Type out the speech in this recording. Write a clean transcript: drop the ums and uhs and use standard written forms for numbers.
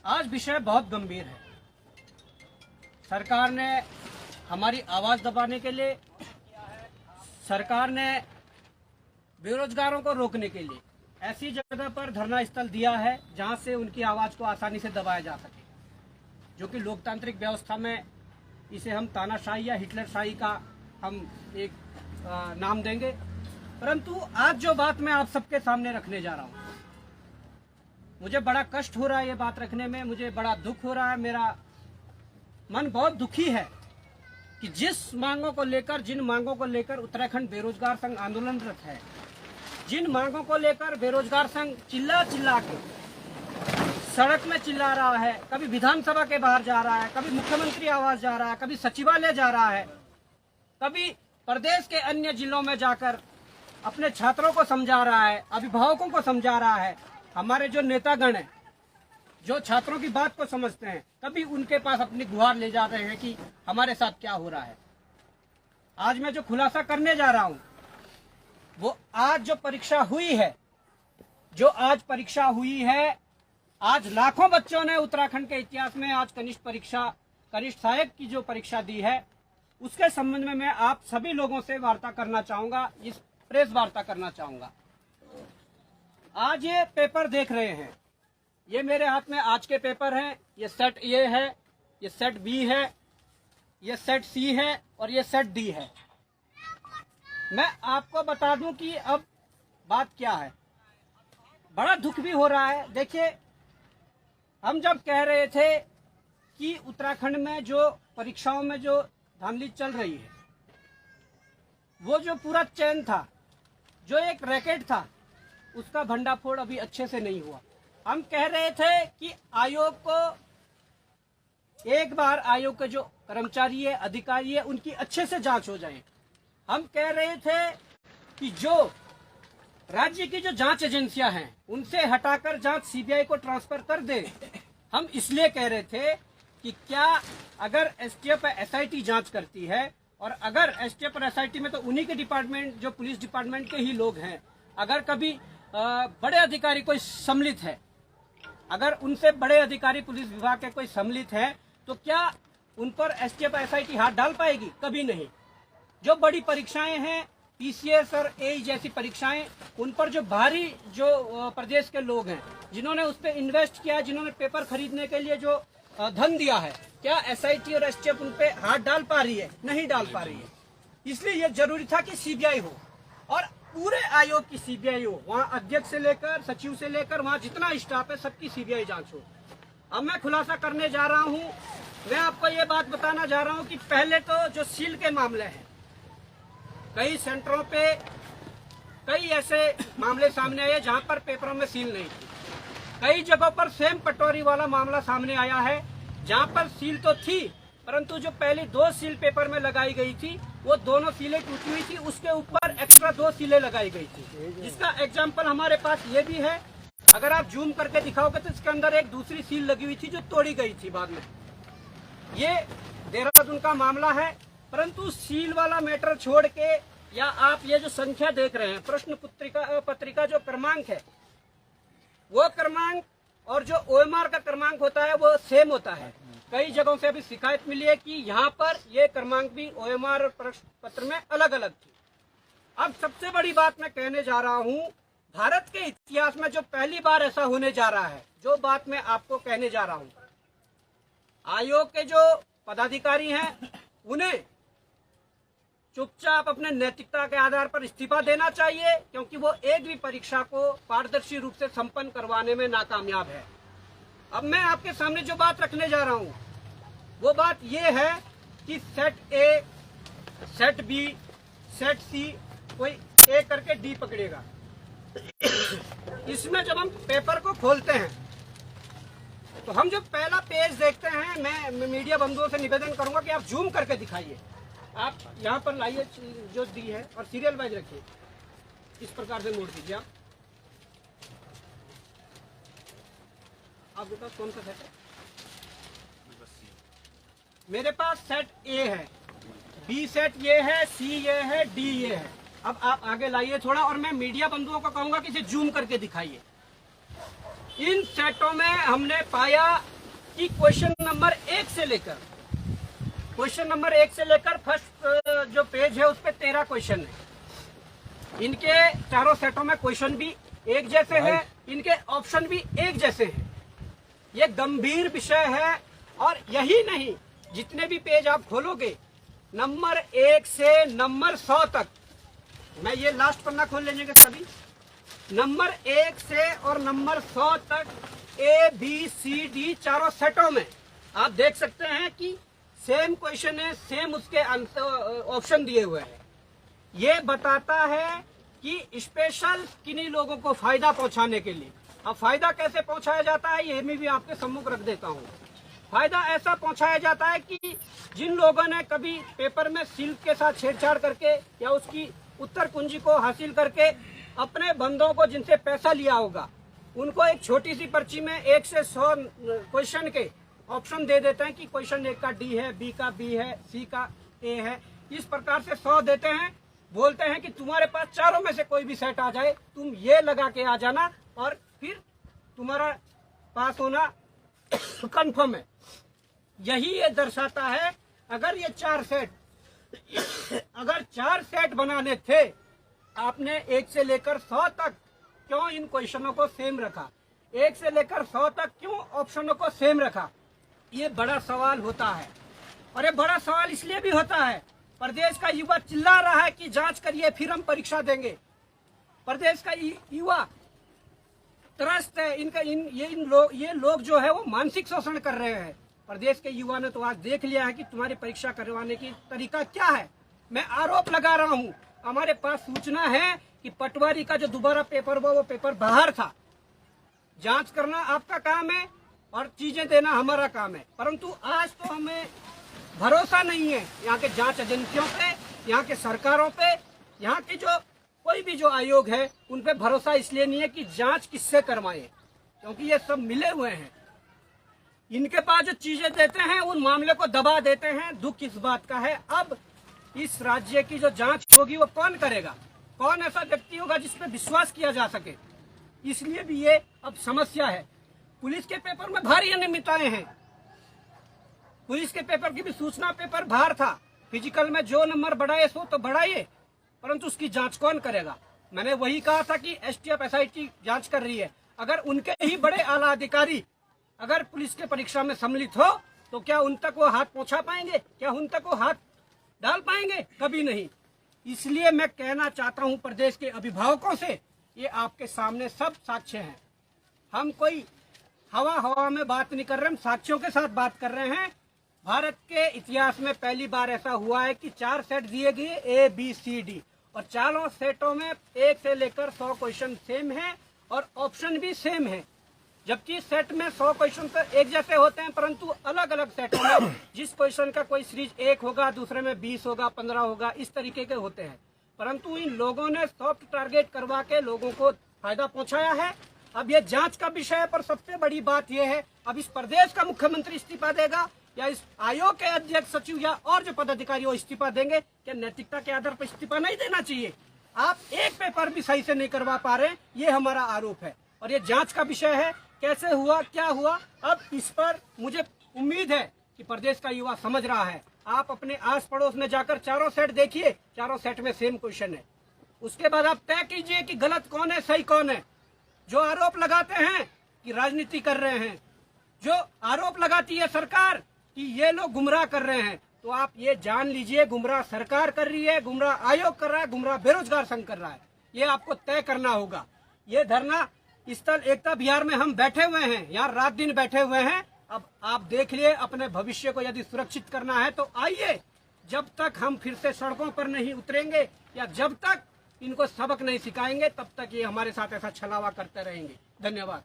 आज विषय बहुत गंभीर है। सरकार ने हमारी आवाज दबाने के लिए, सरकार ने बेरोजगारों को रोकने के लिए ऐसी जगह पर धरना स्थल दिया है जहां से उनकी आवाज को आसानी से दबाया जा सके, जो कि लोकतांत्रिक व्यवस्था में इसे हम तानाशाही या हिटलरशाही का हम एक नाम देंगे। परंतु आज जो बात मैं आप सबके सामने रखने जा रहा हूं, मुझे बड़ा कष्ट हो रहा है ये बात रखने में, मुझे बड़ा दुख हो रहा है, मेरा मन बहुत दुखी है कि जिस मांगों को लेकर, जिन मांगों को लेकर उत्तराखंड बेरोजगार संघ आंदोलनरत है, जिन मांगों को लेकर बेरोजगार संघ चिल्ला चिल्ला के सड़क में चिल्ला रहा है, कभी विधानसभा के बाहर जा रहा है, कभी मुख्यमंत्री आवास जा रहा है, कभी सचिवालय जा रहा है, कभी प्रदेश के अन्य जिलों में जाकर अपने छात्रों को समझा रहा है, अभिभावकों को समझा रहा है। हमारे जो नेतागण हैं, जो छात्रों की बात को समझते हैं, कभी उनके पास अपनी गुहार ले जा रहे हैं कि हमारे साथ क्या हो रहा है। आज मैं जो खुलासा करने जा रहा हूं, वो आज जो परीक्षा हुई है, आज लाखों बच्चों ने उत्तराखंड के इतिहास में आज कनिष्ठ सहायक की जो परीक्षा दी है, उसके संबंध में मैं आप सभी लोगों से वार्ता करना चाहूंगा, इस प्रेस वार्ता करना चाहूंगा। आज ये पेपर देख रहे हैं, ये मेरे हाथ में आज के पेपर हैं। ये सेट ए है, ये सेट बी है, ये सेट सी है और ये सेट डी है। मैं आपको बता दूं कि अब बात क्या है। बड़ा दुख भी हो रहा है। देखिए, हम जब कह रहे थे कि उत्तराखंड में जो परीक्षाओं में जो धांधली चल रही है, वो जो पूरा चैन था, जो एक रैकेट था, उसका भंडाफोड़ अभी अच्छे से नहीं हुआ। हम कह रहे थे कि आयोग को एक बार, आयोग के जो कर्मचारी है, अधिकारी है, उनकी अच्छे से जांच हो जाए। हम कह रहे थे कि जो राज्य की जो जांच एजेंसियां हैं, उनसे हटाकर जांच सीबीआई को ट्रांसफर कर दे। हम इसलिए कह रहे थे कि क्या अगर एसटीएफ एसआईटी जांच करती है, और अगर एसटीएफ और एसआईटी में तो उन्हीं के डिपार्टमेंट, जो पुलिस डिपार्टमेंट के ही लोग हैं, अगर कभी बड़े अधिकारी कोई सम्मिलित है, अगर उनसे बड़े अधिकारी पुलिस विभाग के कोई सम्मिलित है, तो क्या उन पर एसटीएफ एसआईटी हाथ डाल पाएगी? कभी नहीं। जो बड़ी परीक्षाएं हैं, पीसीएस और एई जैसी परीक्षाएं, उन पर जो बाहरी जो प्रदेश के लोग हैं, जिन्होंने उस पर इन्वेस्ट किया है, जिन्होंने पेपर खरीदने के लिए जो धन दिया है, क्या एसआईटी और एसटीएफ उन पे हाथ डाल पा रही है? नहीं डाल पा रही है। इसलिए यह जरूरी था कि सीबीआई हो, और पूरे आयोग की सीबीआई हो। वहाँ अध्यक्ष से लेकर सचिव से लेकर वहाँ जितना स्टाफ है, सबकी सीबीआई जांच हो। अब मैं खुलासा करने जा रहा हूँ। मैं आपको ये बात बताना जा रहा हूँ कि पहले तो जो सील के मामले हैं, कई सेंटरों पे कई ऐसे मामले सामने आए जहाँ पर पेपरों में सील नहीं थी। कई जगहों पर सेम पटवारी वाला मामला सामने आया है, जहाँ पर सील तो थी, परंतु जो पहली 2 सील पेपर में लगाई गई थी, वो दोनों सीलें टूटी हुई थी, उसके ऊपर एक्स्ट्रा 2 सीलें लगाई गई थी, जिसका एग्जाम्पल हमारे पास ये भी है। अगर आप जूम करके दिखाओगे तो इसके अंदर एक दूसरी सील लगी हुई थी जो तोड़ी गई थी बाद में। ये देहरादून का मामला है। परंतु सील वाला मैटर छोड़ के, या आप ये जो संख्या देख रहे हैं, प्रश्न पत्रिका जो क्रमांक है, वो क्रमांक और जो ओएमआर का क्रमांक होता है, वो सेम होता है। कई जगहों से अभी शिकायत मिली है कि यहाँ पर ये क्रमांक भी ओएमआर और प्रश्न पत्र में अलग अलग थी। अब सबसे बड़ी बात मैं कहने जा रहा हूँ, भारत के इतिहास में जो पहली बार ऐसा होने जा रहा है, जो बात मैं आपको कहने जा रहा हूँ, आयोग के जो पदाधिकारी हैं, उन्हें चुपचाप अपने नैतिकता के आधार पर इस्तीफा देना चाहिए, क्योंकि वो एक भी परीक्षा को पारदर्शी रूप से संपन्न करवाने में नाकामयाब है। अब मैं आपके सामने जो बात रखने जा रहा हूँ, वो बात ये है कि set A, set B, set C, कोई ए करके डी पकड़ेगा। इसमें जब हम पेपर को खोलते हैं, तो हम जो पहला पेज देखते हैं, मैं मीडिया बंधुओं से निवेदन करूंगा कि आप जूम करके दिखाइए। आप यहाँ पर लाइए जो दी है, और सीरियल वाइज रखिए, इस प्रकार से मोड़ दीजिए। आपके पास कौन सा सेट है? मेरे पास सेट ए है, बी सेट ये है, सी ये है, डी ये है। अब आप आगे लाइए थोड़ा, और मैं मीडिया बंधुओं को कहूंगा कि इसे जूम करके दिखाइए। इन सेटों में हमने पाया कि क्वेश्चन नंबर 1 से लेकर फर्स्ट जो पेज है उस पे 13 क्वेश्चन है। इनके चारों सेटों में क्वेश्चन भी एक जैसे हैं, इनके ऑप्शन भी एक जैसे हैं। ये गंभीर विषय है। और यही नहीं, जितने भी पेज आप खोलोगे नंबर 1 से नंबर 100 तक, मैं ये लास्ट पन्ना खोल लेंगे सभी, नंबर 1 से और नंबर 100 तक ABCD चारों सेटों में आप देख सकते हैं कि सेम क्वेश्चन है, सेम उसके ऑप्शन दिए हुए हैं। ये बताता है कि स्पेशल किन्हीं लोगों को फायदा पहुंचाने के लिए। अब फायदा कैसे पहुंचाया जाता है ये मैं भी आपके सम्मुख रख देता हूं। फायदा ऐसा पहुंचाया जाता है कि जिन लोगों ने कभी पेपर में सिल्क के साथ छेड़छाड़ करके या उसकी उत्तर कुंजी को हासिल करके अपने बंदों को जिनसे पैसा लिया होगा, उनको एक छोटी सी पर्ची में 1 से 100 क्वेश्चन के ऑप्शन दे देते हैं कि क्वेश्चन 1 का D है, B का B है, C का A है। इस प्रकार से 100 देते हैं, बोलते हैं कि तुम्हारे पास चारों में से कोई भी सेट आ जाए, तुम ये लगा के आ जाना और फिर तुम्हारा पास होना कंफर्म है। यही ये दर्शाता है। अगर ये 4 सेट बनाने थे, आपने 1 से लेकर 100 तक क्यों इन क्वेश्चनों को सेम रखा? 1 से लेकर 100 तक क्यों ऑप्शनों को सेम रखा? ये बड़ा सवाल होता है। और ये बड़ा सवाल इसलिए भी होता है, प्रदेश का युवा चिल्ला रहा है कि जांच करिए फिर हम परीक्षा देंगे। प्रदेश का युवा त्रस्त है। ये लोग जो है वो मानसिक शोषण कर रहे हैं। प्रदेश के युवा ने तो आज देख लिया है कि तुम्हारी परीक्षा करवाने की तरीका क्या है। मैं आरोप लगा रहा हूँ, हमारे पास सूचना है कि पटवारी का जो दोबारा पेपर हुआ वो पेपर बाहर था। जांच करना आपका काम है और चीजें देना हमारा काम है, परंतु आज तो हमें भरोसा नहीं है यहाँ के जांच एजेंसियों पे, यहाँ के सरकारों पे, यहाँ के जो कोई भी जो आयोग है उन पे भरोसा इसलिए नहीं है कि जांच किससे करवाएं, क्योंकि ये सब मिले हुए हैं। इनके पास जो चीजें देते हैं उन मामले को दबा देते हैं। दुख इस बात का है, अब इस राज्य की जो जांच होगी वो कौन करेगा? कौन ऐसा व्यक्ति होगा जिसपे विश्वास किया जा सके? इसलिए भी ये अब समस्या है। पुलिस के पेपर में भारी अनियमितताएं हैं। पुलिस के पेपर की भी सूचना पेपर बाहर था। फिजिकल में जो नंबर बढ़ाए सो तो बढ़ाइए, परंतु उसकी जांच कौन करेगा? मैंने वही कहा था कि STF SIT जांच कर रही है। अगर उनके ही बड़े आला अधिकारी अगर पुलिस के परीक्षा में सम्मिलित हो तो क्या उन तक वो हाथ पहुंचा पाएंगे? क्या उन तक वो हाथ डाल पाएंगे? कभी नहीं। इसलिए मैं कहना चाहता हूं प्रदेश के अभिभावकों से, ये आपके सामने सब साक्ष्य हैं। हम कोई हवा में बात नहीं कर रहे, हम साक्ष्यों के साथ बात कर रहे हैं। भारत के इतिहास में पहली बार ऐसा हुआ है कि 4 सेट दिए गए ABCD और चारों सेटों में 1 से लेकर 100 क्वेश्चन सेम है और ऑप्शन भी सेम है। जबकि सेट में 100 क्वेश्चन तो एक जैसे होते हैं, परंतु अलग अलग सेटों में जिस क्वेश्चन का कोई सीरीज 1 होगा, दूसरे में 20 होगा, 15 होगा, इस तरीके के होते हैं। परंतु इन लोगों ने सॉफ्ट टारगेट करवा के लोगों को फायदा पहुंचाया है। अब ये जांच का विषय है, पर सबसे बड़ी बात यह है, अब इस प्रदेश का मुख्यमंत्री इस्तीफा देगा या इस आयोग के अध्यक्ष सचिव या और जो पदाधिकारी वो इस्तीफा देंगे? क्या नैतिकता के आधार पर इस्तीफा नहीं देना चाहिए? आप एक पेपर भी सही से नहीं करवा पा रहे, ये हमारा आरोप है और ये जांच का विषय है। कैसे हुआ, क्या हुआ, अब इस पर मुझे उम्मीद है कि प्रदेश का युवा समझ रहा है। आप अपने आस पड़ोस में जाकर चारों सेट देखिए, चारों सेट में सेम क्वेश्चन है। उसके बाद आप तय कीजिए कि गलत कौन है, सही कौन है। जो आरोप लगाते हैं कि राजनीति कर रहे हैं, जो आरोप लगाती है सरकार कि ये लोग गुमराह कर रहे हैं, तो आप ये जान लीजिए गुमराह सरकार कर रही है, गुमराह आयोग कर रहा है, गुमराह बेरोजगार संघ कर रहा है। ये आपको तय करना होगा। ये धरना स्थल एकता विहार में हम बैठे हुए हैं, यहाँ रात दिन बैठे हुए हैं। अब आप देख लिए, अपने भविष्य को यदि सुरक्षित करना है तो आइए। जब तक हम फिर से सड़कों पर नहीं उतरेंगे या जब तक इनको सबक नहीं सिखाएंगे, तब तक ये हमारे साथ ऐसा छलावा करते रहेंगे। धन्यवाद।